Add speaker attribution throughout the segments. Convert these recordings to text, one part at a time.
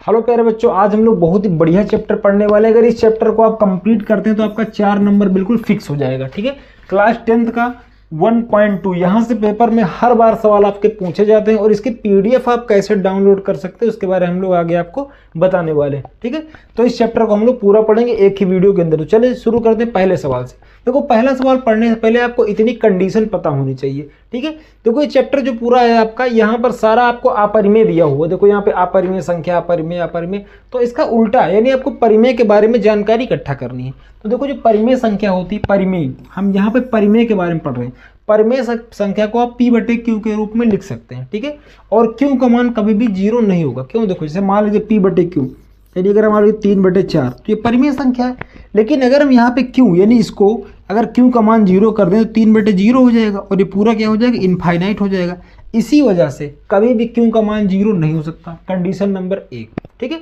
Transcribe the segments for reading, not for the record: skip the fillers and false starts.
Speaker 1: Hello प्यारे बच्चों, आज हम लोग बहुत ही बढ़िया चैप्टर पढ़ने वाले हैं। अगर इस चैप्टर को आप कंप्लीट करते हैं तो आपका 4 नंबर बिल्कुल फिक्स हो जाएगा। ठीक है, क्लास 10th का 1.2 यहाँ से पेपर में हर बार सवाल आपके पूछे जाते हैं और इसकी पीडीएफ आप कैसे डाउनलोड कर सकते हैं उसके बारे में हम लोग आगे आपको बताने वाले हैं। ठीक है, तो इस चैप्टर को हम लोग पूरा पढ़ेंगे एक ही वीडियो के अंदर। तो चलिए शुरू करते हैं पहले सवाल से। देखो, पहला सवाल पढ़ने से पहले आपको इतनी कंडीशन पता होनी चाहिए। ठीक है, देखो ये चैप्टर जो पूरा है आपका, यहाँ पर सारा आपको अपरिमेय दिया हुआ। देखो यहाँ पे अपरिमेय संख्या, अपरिमेय अपरिमेय, तो इसका उल्टा यानी आपको परिमेय के बारे में जानकारी इकट्ठा करनी है। तो देखो जो परिमेय संख्या होती है, परिमेय, हम यहाँ पे परिमेय के बारे में पढ़ रहे हैं। परिमेय संख्या को आप P/Q के रूप में लिख सकते हैं। ठीक है, और Q का मान कभी भी 0 नहीं होगा। क्यों? देखो जैसे मान लीजिए P/Q यानी अगर हमारे 3/4 तो ये परिमेय संख्या है। लेकिन अगर हम यहाँ पे Q यानी इसको अगर Q का मान 0 कर दें तो 3/0 हो जाएगा और ये पूरा क्या हो जाएगा, इनफाइनाइट हो जाएगा। इसी वजह से कभी भी Q का मान 0 नहीं हो सकता। Condition number 1। ठीक है,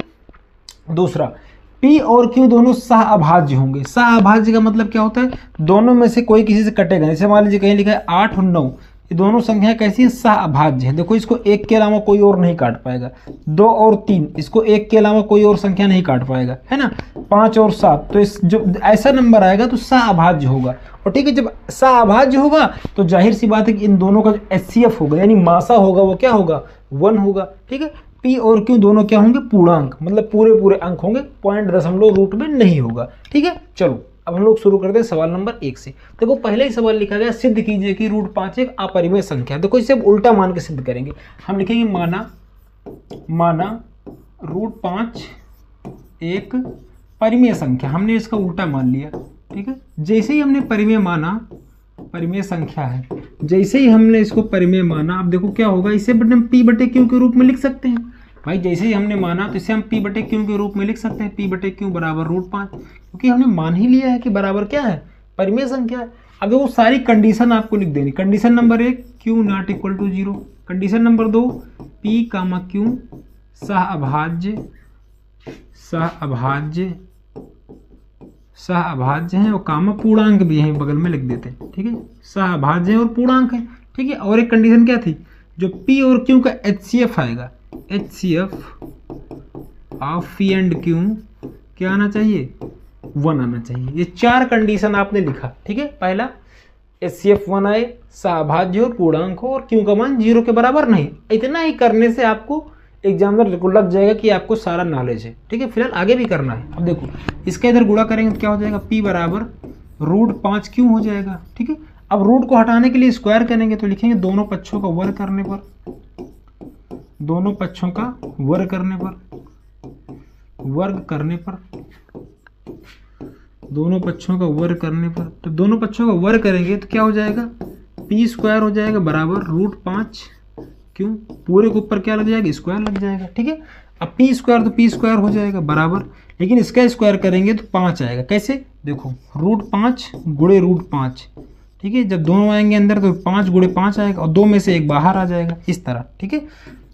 Speaker 1: दूसरा, P और Q दोनों सहअभाज्य होंगे। सहअभाज्य का मतलब क्या होता है, दोनों में से कोई किसी से कटेगा। जैसे मान लीजिए कहीं लिखा है 8 और 9, ये दोनों संख्या कैसी है, सहअभाज्य है। देखो इसको 1 के अलावा कोई और नहीं काट पाएगा। 2 और 3, इसको 1 के अलावा कोई और संख्या नहीं काट पाएगा, है ना। 5 और 7, तो इस जो ऐसा नंबर आएगा तो सहअभाज्य होगा। और ठीक है, जब सहअभाज्य होगा तो जाहिर सी बात है कि इन दोनों का जो HCF होगा यानी मासा होगा वो क्या होगा, 1 होगा। ठीक है, P और Q दोनों क्या होंगे, पूर्णांक, मतलब पूरे पूरे अंक होंगे, पॉइंट दशमलव रूट में नहीं होगा। ठीक है, चलो अब हम लोग शुरू करते हैं सवाल नंबर 1 से। देखो पहले ही सवाल लिखा गया, सिद्ध कीजिए कि √5 एक अपरिमेय संख्या। देखो इसे अब उल्टा मान के सिद्ध करेंगे। हम लिखेंगे माना √5 एक परिमेय संख्या। हमने इसका उल्टा मान लिया। ठीक है, जैसे ही हमने परिमेय माना, परिमेय संख्या है, जैसे ही हमने इसको परिमेय माना, अब देखो क्या होगा, इसे हम P/Q के रूप में लिख सकते हैं। भाई जैसे ही हमने माना तो इसे हम P/Q के रूप में लिख सकते हैं। P/Q बराबर √5, क्योंकि हमने मान ही लिया है कि बराबर क्या है, परिमेय संख्या है। अब देखो सारी कंडीशन आपको लिख देनी। Condition number 1, Q ≠ 0। Condition number 2, P, Q सहअभाज्य हैं और कामा पूर्णांक भी है, बगल में लिख देते हैं। ठीक है, सहअभाज्य है और पूर्णांक है। ठीक है, और एक कंडीशन क्या थी, जो P और Q का HCF आएगा, HCF of P and Q क्या आना चाहिए, 1 आना चाहिए। ये 4 कंडीशन आपने लिखा। ठीक है, पहला HCF 1 आए, सहअभाज्य और पूर्णांक हो और Q का मान 0 के बराबर नहीं। इतना ही करने से आपको एग्जामिनर को लग जाएगा कि आपको सारा नॉलेज है। ठीक है, फिलहाल आगे भी करना है। अब देखो इसका इधर गुणा करेंगे तो क्या हो जाएगा, P बराबर √5Q हो जाएगा। ठीक है, अब रूट को हटाने के लिए स्क्वायर करेंगे तो लिखेंगे दोनों पक्षों का वर्ग करने पर, दोनों पक्षों का वर्ग करने पर, दोनों पक्षों का वर्ग करने पर, तो दोनों पक्षों का वर्ग करेंगे तो क्या हो जाएगा, P² हो जाएगा बराबर √5Q। पूरे के ऊपर क्या लग जाएगा, स्क्वायर लग जाएगा। ठीक है, अब P² तो P² हो जाएगा बराबर, लेकिन इसका स्क्वायर करेंगे तो 5 आएगा। कैसे, देखो √5 गुणे √5। ठीक है, जब दोनों आएंगे अंदर तो 5 गुणे 5 आएगा और 2 में से 1 बाहर आ जाएगा इस तरह। ठीक है,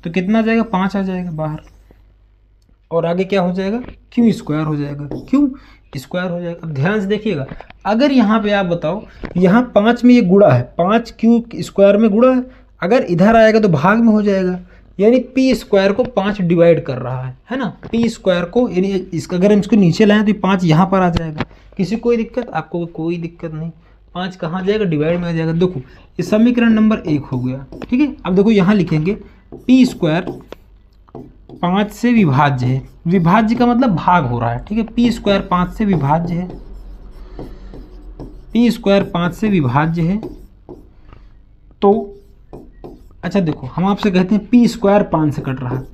Speaker 1: तो कितना आ जाएगा, 5 आ जाएगा बाहर और आगे क्या हो जाएगा, Q² हो जाएगा, Q² हो जाएगा। अब ध्यान से देखिएगा, अगर यहाँ पे आप बताओ, यहाँ 5 में ये गुणा है, 5Q² में गुणा है, अगर इधर आएगा तो भाग में हो जाएगा, यानी P² को 5 डिवाइड कर रहा है ना। P² को यानी इसका अगर हम इसको नीचे लाएं तो 5 यहाँ पर आ जाएगा। किसी कोई दिक्कत, आपको कोई दिक्कत नहीं। 5 कहाँ जाएगा, डिवाइड में आ जाएगा। देखो ये समीकरण नंबर 1 हो गया। ठीक है, अब देखो यहाँ लिखेंगे P² 5 से विभाज्य है। विभाज्य का मतलब भाग हो रहा है। ठीक है, P² 5 से विभाज्य है, P² 5 से विभाज्य है। तो अच्छा देखो, हम आपसे कहते हैं P² 5 से कट रहा है।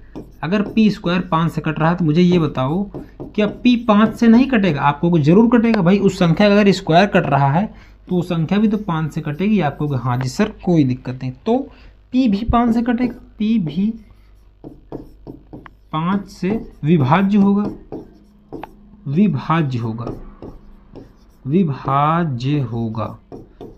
Speaker 1: अगर P² 5 से कट रहा है तो मुझे ये बताओ, क्या P 5 से नहीं कटेगा, आपको जरूर कटेगा। भाई उस संख्या का अगर स्क्वायर कट रहा है तो वो संख्या भी तो 5 से कटेगी। आपको हाँ जी सर कोई दिक्कत नहीं, तो P भी 5 से कटेगा, P भी 5 से विभाज्य होगा, विभाज्य होगा।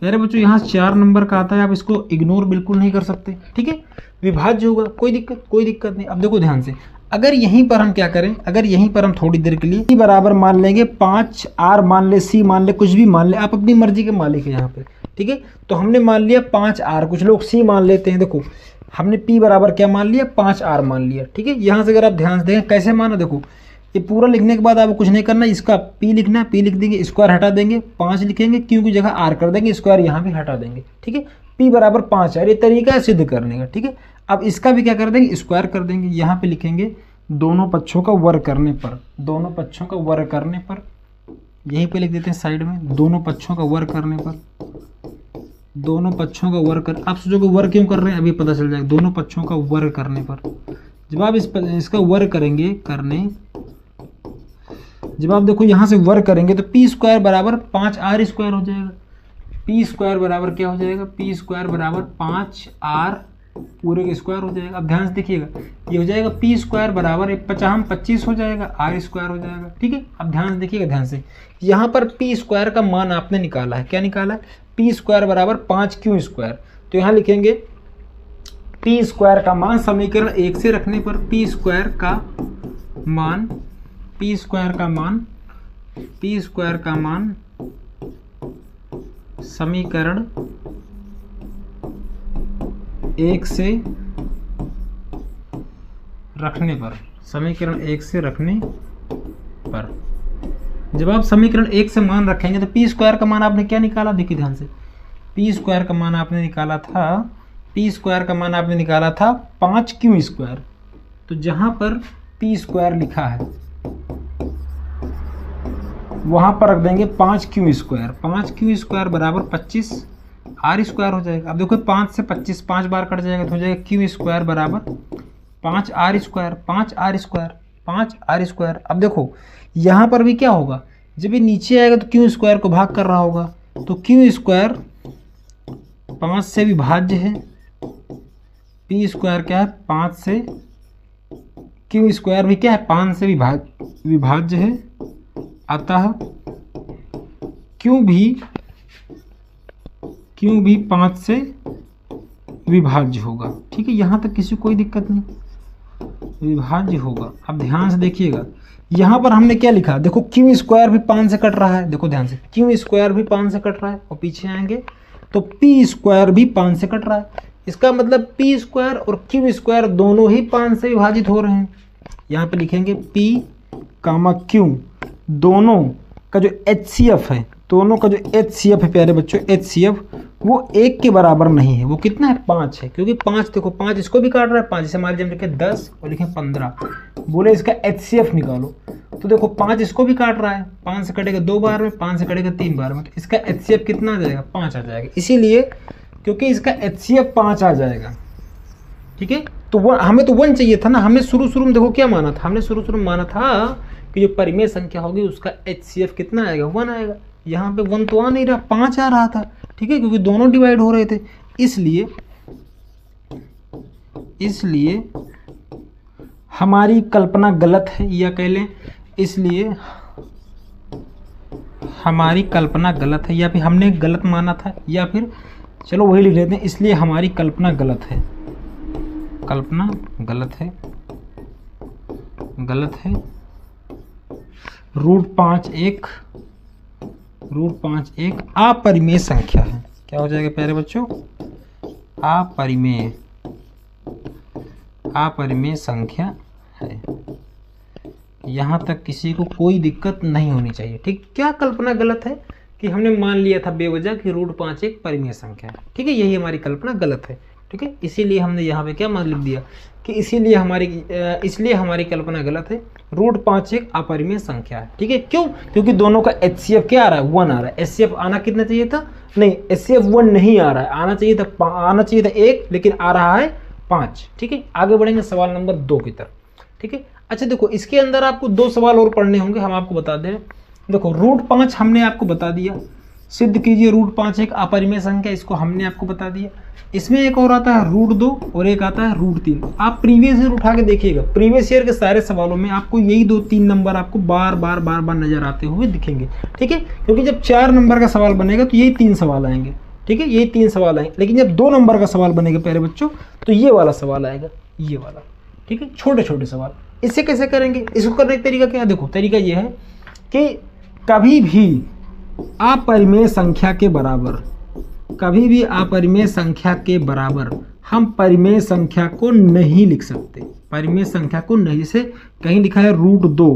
Speaker 1: अरे बच्चों यहाँ 4 नंबर का आता है, आप इसको इग्नोर बिल्कुल नहीं कर सकते। ठीक है, विभाज्य होगा, कोई दिक्कत नहीं। अब देखो ध्यान से, अगर यहीं पर हम क्या करें, अगर यहीं पर हम थोड़ी देर के लिए C बराबर मान लेंगे 5, R मान ले, C मान ले, कुछ भी मान ले, आप अपनी मर्जी के मालिक है यहाँ पे। ठीक है, तो हमने मान लिया 5R, कुछ लोग C मान लेते हैं। देखो हमने p बराबर क्या मान लिया, 5r मान लिया। ठीक है, यहाँ से अगर आप ध्यान से देखें कैसे माना, देखो ये पूरा लिखने के बाद आपको कुछ नहीं करना, इसका p लिखना है, p लिख देंगे, स्क्वायर हटा देंगे, 5 लिखेंगे, q की जगह r कर देंगे, स्क्वायर यहाँ भी हटा देंगे। ठीक है, p बराबर 5r, ये तरीका है सिद्ध करने का। ठीक है, अब इसका भी क्या कर देंगे, स्क्वायर कर देंगे, यहाँ पे लिखेंगे दोनों पक्षों का वर्ग करने पर, दोनों पक्षों का वर्ग करने पर, यहीं पे लिख देते हैं साइड में, दोनों पक्षों का वर्ग करने पर, दोनों पक्षों का वर्ग कर, आप सोचोगे वर्ग क्यों कर रहे हैं, अभी पता चल जाएगा। दोनों पक्षों का वर्ग करने पर, जब आप इसका वर्ग करेंगे जब आप देखो यहाँ से वर्ग करेंगे तो p स्क्वायर बराबर 5r स्क्वायर हो जाएगा। p स्क्वायर बराबर क्या हो जाएगा, p स्क्वायर बराबर 5r पूरे का स्क्वायर हो जाएगा। अब ध्यान से देखिएगा, ये हो जाएगा p स्क्वायर बराबर 25 हो जाएगा, r स्क्वायर हो जाएगा। ठीक है, अब ध्यान से देखिएगा, ध्यान से यहाँ पर p स्क्वायर का मान आपने निकाला है, क्या निकाला है, p स्क्वायर बराबर 5q स्क्वायर। तो यहाँ लिखेंगे p स्क्वायर का मान समीकरण 1 से रखने पर, p स्क्वायर का मान समीकरण 1 से रखने पर, समीकरण 1 से रखने पर, जब आप समीकरण 1 से मान रखेंगे तो p स्क्वायर का मान आपने क्या निकाला, देखिए ध्यान से, p स्क्वायर का मान आपने निकाला था 5q स्क्वायर। तो जहां पर p स्क्वायर लिखा है वहां पर रख देंगे 5q स्क्वायर, 5q स्क्वायर बराबर 25 r स्क्वायर हो जाएगा। अब देखो 5 से 25 5 बार कट जाएगा तो हो जाएगा q स्क्वायर बराबर 5r स्क्वायर। अब देखो यहाँ पर भी क्या होगा, जब ये नीचे आएगा तो q स्क्वायर को भाग कर रहा होगा, तो q स्क्वायर 5 से विभाज्य है, p स्क्वायर क्या है 5 से, q स्क्वायर भी क्या है 5 से विभाज्य है, अतः q भी 5 से विभाज्य होगा। ठीक है, यहाँ तक किसी कोई दिक्कत नहीं, विभाज्य होगा। अब ध्यान से देखिएगा, यहाँ पर हमने क्या लिखा, देखो q स्क्वायर भी 5 से कट रहा है, देखो ध्यान से q स्क्वायर भी 5 से कट रहा है, और पीछे आएंगे तो p स्क्वायर भी 5 से कट रहा है। इसका मतलब p स्क्वायर और q स्क्वायर दोनों ही 5 से विभाजित हो रहे हैं। यहाँ पे लिखेंगे p कामा q, दोनों का जो HCF है, दोनों का जो HCF है प्यारे बच्चों, HCF वो 1 के बराबर नहीं है, वो कितना है 5 है, क्योंकि 5 देखो 5 इसको भी काट रहा है, 5 जैसे मान लीजिए हम लिखे 10 और लिखे 15, बोले इसका HCF निकालो, तो देखो 5 इसको भी काट रहा है, 5 से कटेगा 2 बार में, 5 से कटेगा 3 बार में, तो इसका HCF कितना आ जाएगा 5 आ जाएगा, इसीलिए क्योंकि इसका HCF 5 आ जाएगा। ठीक है, तो हमें तो 1 चाहिए था ना, हमने शुरू में देखो क्या माना था, हमने शुरू में माना था कि जो परिमेय संख्या होगी उसका HCF कितना आएगा 1 आएगा। यहाँ पे 1 तो आ नहीं रहा, 5 आ रहा था। ठीक है, क्योंकि दोनों डिवाइड हो रहे थे, इसलिए हमारी कल्पना गलत है, या कह लें इसलिए हमारी कल्पना गलत है, या फिर हमने गलत माना था, या फिर चलो वही लिख लेते हैं, इसलिए हमारी कल्पना गलत है, कल्पना गलत है रूट 5 एक अपरिमेय संख्या है। क्या हो जाएगा प्यारे बच्चों, अपरिमेय संख्या है। यहाँ तक किसी को कोई दिक्कत नहीं होनी चाहिए। ठीक, क्या कल्पना गलत है कि हमने मान लिया था बेवजह कि रूट 5 एक परिमेय संख्या है। ठीक है, यही हमारी कल्पना गलत है। ठीक है, इसीलिए हमने यहाँ पे क्या मान लिख दिया कि इसलिए हमारी कल्पना गलत है, रूट 5 एक अपरिमेय संख्या है। ठीक है, क्यों, क्योंकि दोनों का HCF क्या आ रहा है 1 आ रहा है। HCF आना कितना चाहिए था, नहीं HCF 1 नहीं आ रहा है, आना चाहिए था 1, लेकिन आ रहा है 5। ठीक है, आगे बढ़ेंगे सवाल नंबर 2 की तरफ। ठीक है, अच्छा देखो इसके अंदर आपको 2 सवाल और पढ़ने होंगे, हम आपको बता दें। देखो रूट 5 हमने आपको बता दिया, सिद्ध कीजिए रूट 5 एक अपरिमेय संख्या, इसको हमने आपको बता दिया। इसमें एक और आता है रूट 2 और एक आता है रूट 3। आप प्रीवियस ईयर उठा के देखिएगा, प्रीवियस ईयर के सारे सवालों में आपको यही 2-3 नंबर आपको बार बार नजर आते हुए दिखेंगे। ठीक है, क्योंकि जब 4 नंबर का सवाल बनेगा तो यही 3 सवाल आएंगे। ठीक है, यही 3 सवाल आएंगे, लेकिन जब 2 नंबर का सवाल बनेगा प्यारे बच्चों तो ये वाला सवाल आएगा, ये वाला। ठीक है, छोटे छोटे सवाल। इससे कैसे करेंगे, इसको करने का तरीका क्या है, देखो तरीका ये है कि कभी भी अपरिमेय संख्या के बराबर हम परिमेय संख्या को नहीं लिख सकते, परिमेय संख्या को नहीं। जैसे कहीं लिखा है √2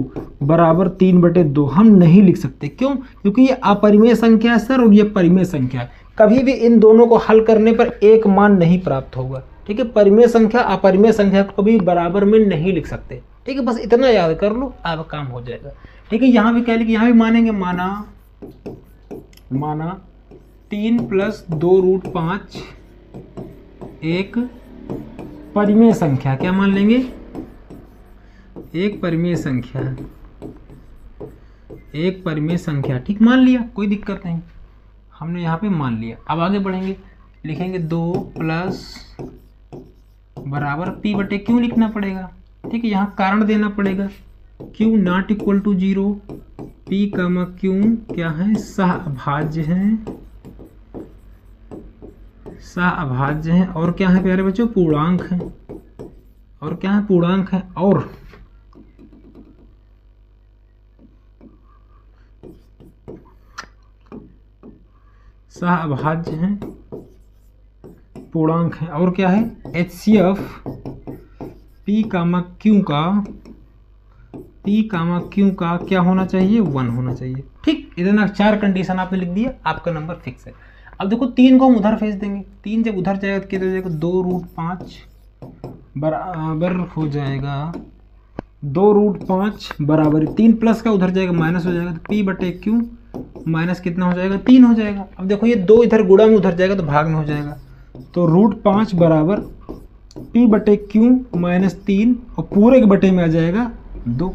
Speaker 1: बराबर 3/2, हम नहीं लिख सकते। क्यों? क्योंकि ये अपरिमेय संख्या है सर और ये परिमेय संख्या है। कभी भी इन दोनों को हल करने पर एक मान नहीं प्राप्त होगा। ठीक है, परिमेय संख्या अपरिमेय संख्या को कभी बराबर में नहीं लिख सकते। ठीक है, बस इतना याद कर लो, अब काम हो जाएगा। ठीक है, यहाँ भी कह लिया, यहाँ भी मानेंगे, माना 3 + 2√5 एक परिमेय संख्या। क्या मान लेंगे? एक परिमेय संख्या, एक परिमेय संख्या। ठीक, मान लिया, कोई दिक्कत नहीं, हमने यहाँ पे मान लिया। अब आगे बढ़ेंगे, लिखेंगे 2 + बराबर p/q लिखना पड़ेगा। ठीक है, यहाँ कारण देना पड़ेगा, q ≠ 0, p, q क्या है? सहअभाज्य है, सहअभाज्य है। और क्या है प्यारे बच्चों? पूर्णांक है। और क्या है? पूर्णांक है। और सहअभाज्य है, पूर्णांक है। और क्या है? HCF p, q का क्या होना चाहिए? 1 होना चाहिए। ठीक, इतना 4 कंडीशन आपने लिख दिया, आपका नंबर फिक्स है। अब देखो 3 को हम उधर भेज देंगे, 3 जब उधर जाएगा तो कितना हो जाएगा? 2√5 बराबर हो जाएगा 2√5 बराबर 3 प्लस का उधर जाएगा माइनस हो जाएगा, तो p/q माइनस कितना हो जाएगा? 3 हो जाएगा। अब देखो ये 2 इधर गुणा में उधर जाएगा तो भाग में हो जाएगा, तो √5 बराबर p/q माइनस 3 और पूरे के बटे में आ जाएगा 2।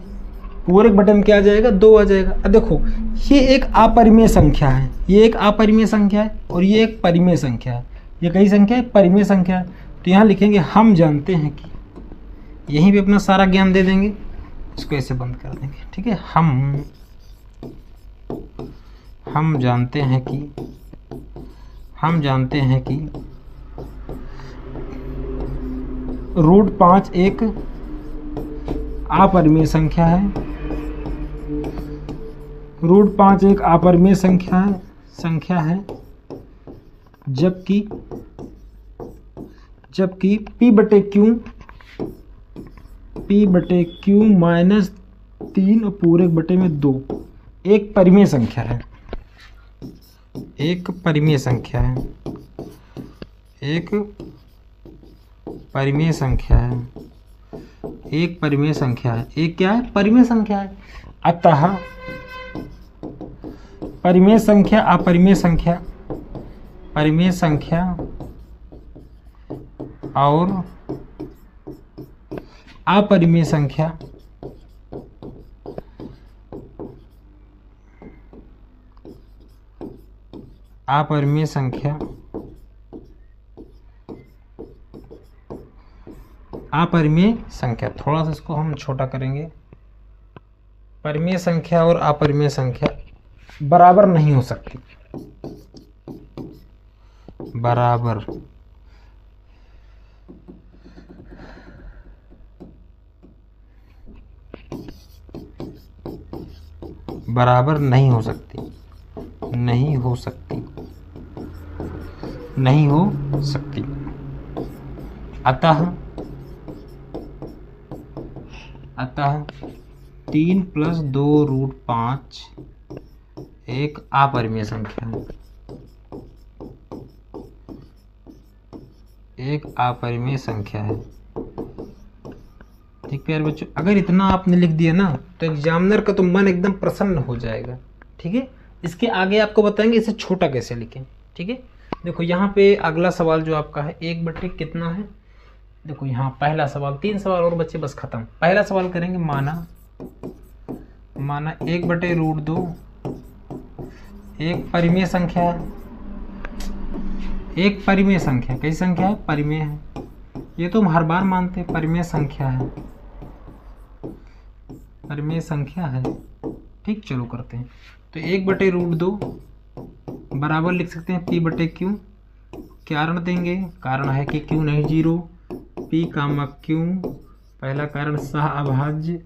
Speaker 1: पूरे के बटे में क्या आ जाएगा? 2 आ जाएगा। अब देखो ये एक अपरिमेय संख्या है, ये एक अपरिमेय संख्या है और ये एक परिमेय संख्या है। ये कई संख्या है? परिमेय संख्या है। तो यहाँ लिखेंगे हम जानते हैं कि, यहीं पे अपना सारा ज्ञान दे देंगे, इसको ऐसे बंद कर देंगे। ठीक है, हम जानते हैं कि √5 एक अपरिमेय संख्या है, √5 एक अपरिमेय संख्या है, जबकि p/q माइनस 3 और पूरे बटे में 2 एक परिमेय संख्या है, एक परिमेय संख्या है, एक परिमेय संख्या है, एक परिमेय संख्या है। एक क्या है? परिमेय संख्या है। अतः परिमेय संख्या, अपरिमेय संख्या, परिमेय संख्या और अपरिमेय संख्या अपरिमेय संख्या थोड़ा सा इसको हम छोटा करेंगे। परिमेय संख्या और अपरिमेय संख्या बराबर नहीं हो सकती, बराबर नहीं हो सकती, नहीं हो सकती। अतः 3 + 2√5 एक अपरिमेय संख्या है, एक अपरिमेय संख्या है। ठीक प्यारे बच्चों, अगर इतना आपने लिख दिया ना तो एग्जामिनर का तो मन एकदम प्रसन्न हो जाएगा। ठीक है, इसके आगे आपको बताएंगे इसे छोटा कैसे लिखें। ठीक है, देखो यहाँ पे अगला सवाल जो आपका है 1/, कितना है? देखो यहाँ पहला सवाल, 3 सवाल और बच्चे बस खत्म। पहला सवाल करेंगे, माना 1/√2 एक परिमेय संख्या है, एक परिमेय संख्या। कई संख्या है? परिमेय है। ये तो हम हर बार मानते हैं, परिमेय संख्या है, परिमेय संख्या है। ठीक, चलो करते हैं। तो 1/√2 बराबर लिख सकते हैं p/q। कारण देंगे, कारण है कि q नहीं 0, p, q। पहला कारण सहअभाज्य,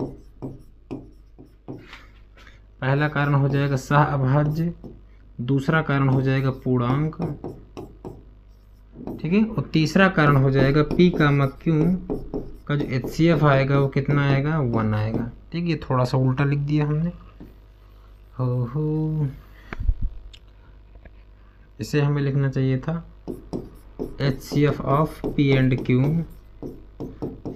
Speaker 1: पहला कारण हो जाएगा सहअभाज्य, दूसरा कारण हो जाएगा पूर्णांक, ठीक है। और तीसरा कारण हो जाएगा P कामा Q का जो HCF आएगा वो कितना आएगा, 1 आएगा। ठीक है, ये थोड़ा सा उल्टा लिख दिया हमने। हो इसे हमें लिखना चाहिए था HCF of P and Q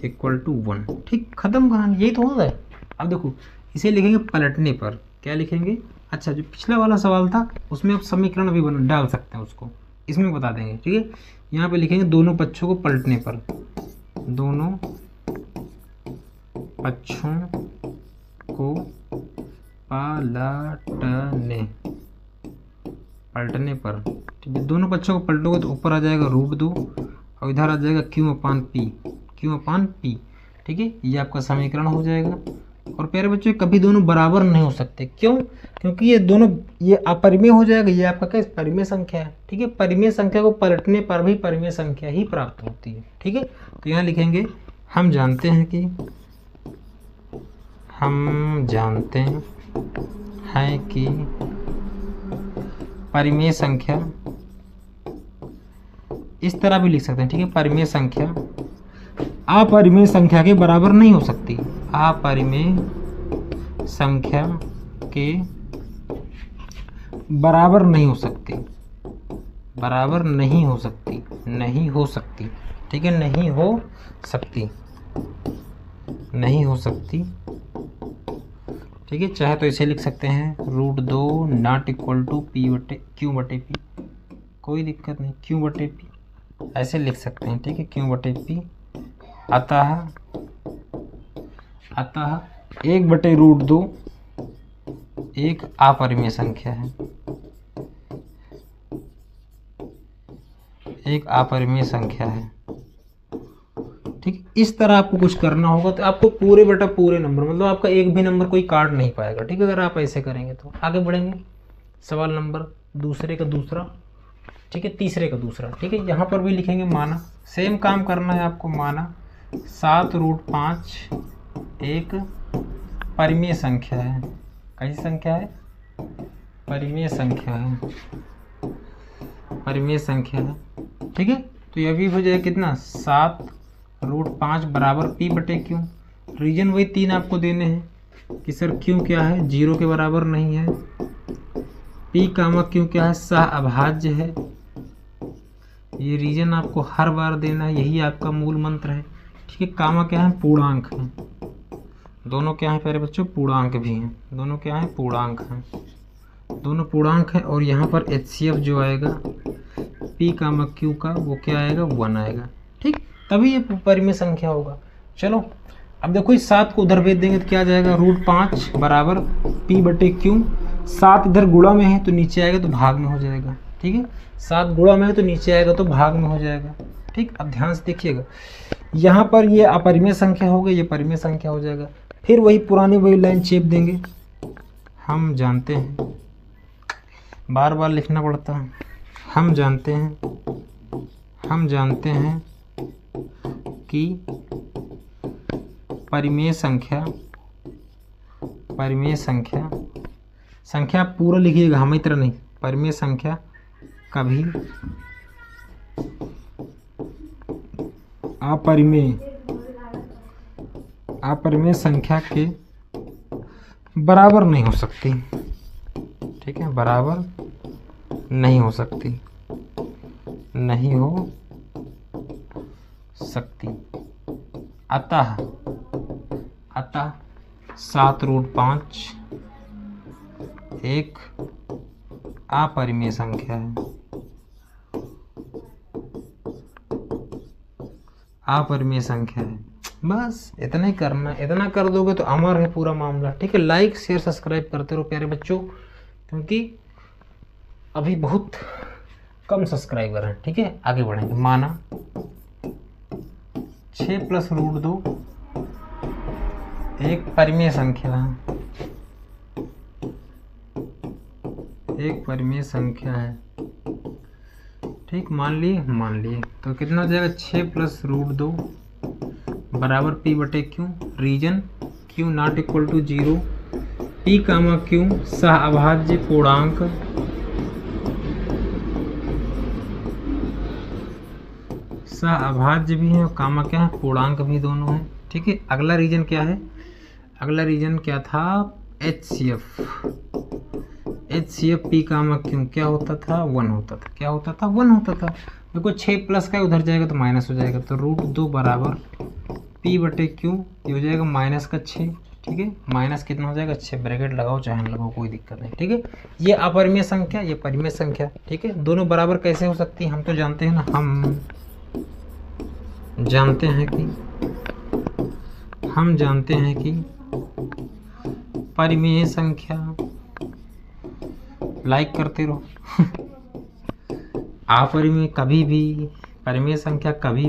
Speaker 1: equal to 1। ठीक, खत्म कहानी, यही तो होता है। अब देखो इसे लिखेंगे पलटने पर, क्या लिखेंगे, अच्छा जो पिछला वाला सवाल था उसमें आप समीकरण भी बना डाल सकते हैं, उसको इसमें बता देंगे। ठीक है, यहाँ पे लिखेंगे दोनों पक्षों को पलटने पर, दोनों पक्षों को पलटने पर। ठीक है, दोनों पक्षों को पलटोगे तो ऊपर आ जाएगा √2 और इधर आ जाएगा Q/P। ठीक है, ये आपका समीकरण हो जाएगा। और प्यारे बच्चों कभी दोनों बराबर नहीं हो सकते, क्यों, क्योंकि ये दोनों ये अपरिमेय हो जाएगा, ये आपका क्या परिमेय संख्या है। ठीक है, परिमेय संख्या को पलटने पर भी परिमेय संख्या ही प्राप्त होती है। ठीक है, तो यहाँ लिखेंगे हम जानते हैं कि परिमेय संख्या, इस तरह भी लिख सकते हैं। ठीक है, परिमेय संख्या अपरिमेय संख्या के बराबर नहीं हो सकती, अपरिमेय संख्या के बराबर नहीं हो सकती, बराबर नहीं हो सकती, नहीं हो सकती। ठीक है, नहीं हो सकती, नहीं हो सकती। ठीक है, चाहे तो इसे लिख सकते हैं √2 नॉट इक्वल टू Q/P, कोई दिक्कत नहीं, Q/P ऐसे लिख सकते हैं। ठीक है, Q/P अतः 1/√2 एक अपरिमेय संख्या है, एक अपरिमेय संख्या है। ठीक, इस तरह आपको कुछ करना होगा तो आपको पूरे बटा पूरे नंबर, मतलब आपका एक भी नंबर कोई काट नहीं पाएगा। ठीक है, अगर आप ऐसे करेंगे तो आगे बढ़ेंगे। सवाल नंबर दूसरे का दूसरा, ठीक है, तीसरे का दूसरा। ठीक है, यहाँ पर भी लिखेंगे माना, सेम काम करना है आपको। माना 7√5 एक परिमेय संख्या है। कैसी संख्या है, परिमेय संख्या है, परिमेय संख्या है। ठीक है, तो यह भी हो जाए कितना, 7√5 बराबर P/Q। रीजन वही 3 आपको देने हैं कि सर Q क्या है, 0 के बराबर नहीं है, P कामा Q क्या है, सह अभाज्य है। ये रीजन आपको हर बार देना है, यही आपका मूल मंत्र है। ठीक है, कामा क्या है, पूर्णांक है, दोनों क्या है प्यारे बच्चों, पूर्णांक भी हैं, दोनों क्या है, पूर्णांक हैं, दोनों पूर्णांक है। और यहाँ पर HCF जो आएगा P कामा Q का वो क्या आएगा, 1 आएगा। ठीक, तभी ये परिमेय संख्या होगा। चलो अब देखो इस 7 को उधर भेज देंगे तो क्या आ जाएगा, √5 बराबर P/Q। 7 इधर गुणा में है तो नीचे आएगा तो भाग में हो जाएगा। ठीक है, 7 गुणा में है तो नीचे आएगा तो भाग में हो जाएगा। ठीक, अब ध्यान से देखिएगा, यहाँ पर ये अपरिमेय संख्या हो गई, ये परिमेय संख्या हो जाएगा। फिर वही पुरानी वही लाइन चेप देंगे। हम जानते हैं, बार बार लिखना पड़ता है, हम जानते हैं कि परिमेय संख्या पूरा लिखिएगा, हम इतना नहीं, परिमेय संख्या कभी अपरिमेय संख्या के बराबर नहीं हो सकती। ठीक है, बराबर नहीं हो सकती, नहीं हो सकती। अतः 7√5 एक अपरिमेय संख्या है, अपरिमेय संख्या है। बस इतना ही करना है, इतना कर दोगे तो अमर है पूरा मामला। ठीक है, लाइक शेयर सब्सक्राइब करते रहो प्यारे बच्चों, क्योंकि अभी बहुत कम सब्सक्राइबर हैं। ठीक है, आगे बढ़ेंगे। माना 6 + √2 एक परिमेय संख्या है, एक परिमेय संख्या है। ठीक, मान लिए तो कितना हो जाएगा, 6 + √2 बराबर P/Q। Reason Q not equal to 0, P comma Q सह अभाज्य पूर्णांक, हमेशा अभाज्य भी है और कामा क्या है, पूर्णांक भी दोनों है। ठीक है, अगला रीजन क्या है, अगला रीजन क्या था, HCF। HCF P कामा क्यों क्या होता था, 1 होता था, क्या होता था, 1 होता था। देखो 6 प्लस का उधर जाएगा तो माइनस हो जाएगा, तो √2 बराबर P बटे Q, ये हो जाएगा माइनस का 6। ठीक है, माइनस कितना हो जाएगा, 6, ब्रैकेट लगाओ चाहे न लगाओ कोई दिक्कत नहीं। ठीक है, ये अपरिमेय संख्या, ये परिमेय संख्या। ठीक है, दोनों बराबर कैसे हो सकती है, हम तो जानते हैं ना, हम जानते हैं कि परिमेय संख्या, लाइक करते रहो अपरिमेय कभी भी, परिमेय संख्या कभी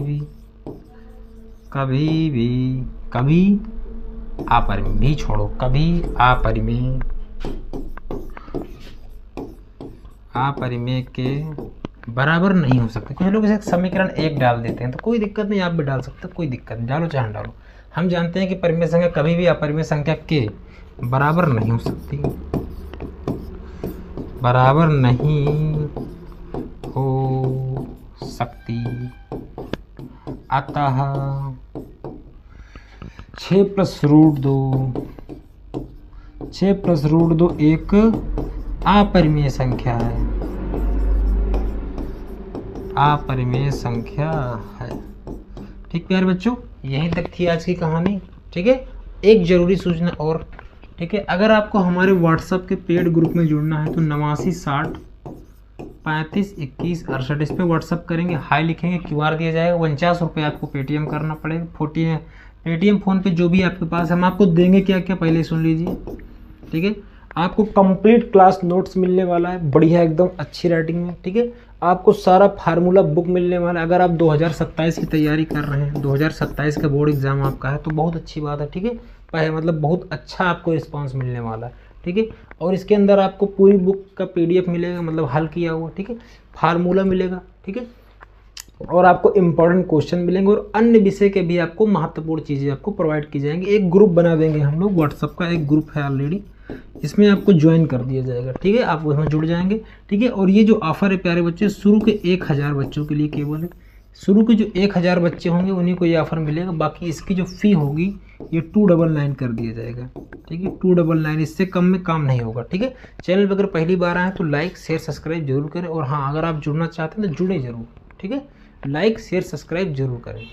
Speaker 1: अपरिमेय भी छोड़ो, कभी अपरिमेय के बराबर नहीं हो सकते। कुछ लोग इसे समीकरण 1 डाल देते हैं, तो कोई दिक्कत नहीं, आप भी डाल सकते हो, कोई दिक्कत नहीं, डालो चाहे डालो। हम जानते हैं कि परिमेय संख्या कभी भी अपरिमेय संख्या के बराबर नहीं हो सकती, बराबर नहीं हो सकती। अतः 6 प्लस √2 एक अपरिमेय संख्या है, अपरिमेय संख्या है। ठीक प्यारे बच्चों, यहीं तक थी आज की कहानी। ठीक है, एक जरूरी सूचना और, ठीक है, अगर आपको हमारे व्हाट्सएप के पेड ग्रुप में जुड़ना है तो 89 60 35 21 68 इस पर व्हाट्सअप करेंगे, हाई लिखेंगे, QR दिया जाएगा, 49 रुपये आपको पेटीएम करना पड़ेगा। पेटीएम फ़ोन पे जो भी आपके पास, हम आपको देंगे क्या क्या पहले सुन लीजिए। ठीक है, आपको कंप्लीट क्लास नोट्स मिलने वाला है, बढ़िया एकदम अच्छी राइटिंग में। ठीक है, आपको सारा फार्मूला बुक मिलने वाला है। अगर आप 2027 की तैयारी कर रहे हैं, 2027 का बोर्ड एग्जाम आपका है, तो बहुत अच्छी बात है। ठीक है, मतलब बहुत अच्छा आपको रिस्पांस मिलने वाला है। ठीक है, और इसके अंदर आपको पूरी बुक का PDF मिलेगा, मतलब हल किया हुआ। ठीक है, फार्मूला मिलेगा। ठीक है, और आपको इम्पोर्टेंट क्वेश्चन मिलेंगे और अन्य विषय के भी आपको महत्वपूर्ण चीज़ें आपको प्रोवाइड की जाएंगी। एक ग्रुप बना देंगे हम लोग, व्हाट्सअप का एक ग्रुप है ऑलरेडी, इसमें आपको ज्वाइन कर दिया जाएगा। ठीक है, आप उसमें जुड़ जाएंगे। ठीक है, और ये जो ऑफर है प्यारे बच्चे, शुरू के 1000 बच्चों के लिए केवल है। शुरू के जो 1000 बच्चे होंगे उन्हीं को ये ऑफर मिलेगा। बाकी इसकी जो फ़ी होगी ये 299 कर दिया जाएगा। ठीक है, 299, इससे कम में काम नहीं होगा। ठीक है, चैनल पर अगर पहली बार आए तो लाइक शेयर सब्सक्राइब जरूर करें, और हाँ, अगर आप जुड़ना चाहते हैं तो जुड़े जरूर। ठीक है, लाइक शेयर सब्सक्राइब जरूर करें।